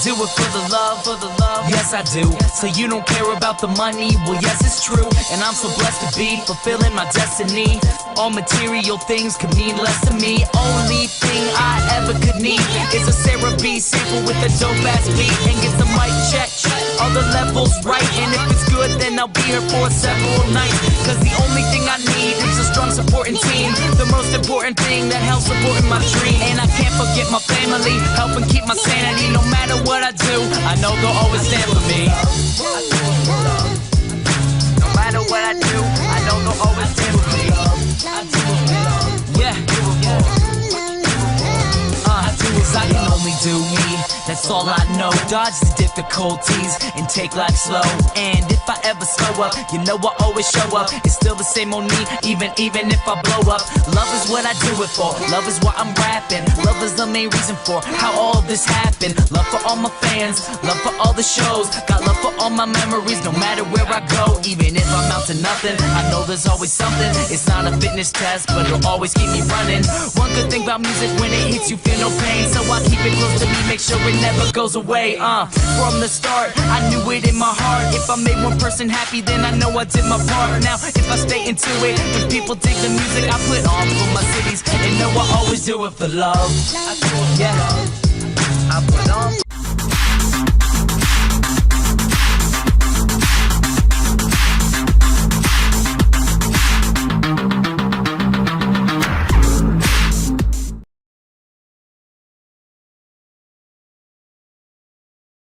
Do it for the love, yes I do. So you don't care about the money, well yes it's true. And I'm so blessed to be fulfilling my destiny. All material things could mean less to me. Only thing I ever could need is a Sarah B sample with a dope ass beat. And get the mic check, all the levels right. And if it's good then I'll be here for several nights. Cause the only thing I need is a strong supporting team. The most important thing that helps supporting my dream. And I can't forget my family, helping keep my sanity. No matter what I do, I know they'll always stand for me. No matter what I do, I know they'll always stand for me. Yeah. Cause I can only do me, that's all I know. Dodge the difficulties and take life slow. And if I ever slow up, you know I always show up. It's still the same on me, even if I blow up. Love is what I do it for, love is why I'm rapping. Love is the main reason for how all this happened. Love for all my fans, love for all the shows. Got love for all my memories, no matter where I go. Even if I'm out to nothing, I know there's always something. It's not a fitness test, but it'll always keep me running. One good thing about music, when it hits you feel no pain. So I keep it close to me, make sure it never goes away. From the start, I knew it in my heart. If I made one person happy, then I know I did my part. Now, if I stay into it, when people take the music I put on for my cities, they know I always do it for love. Yeah, I put on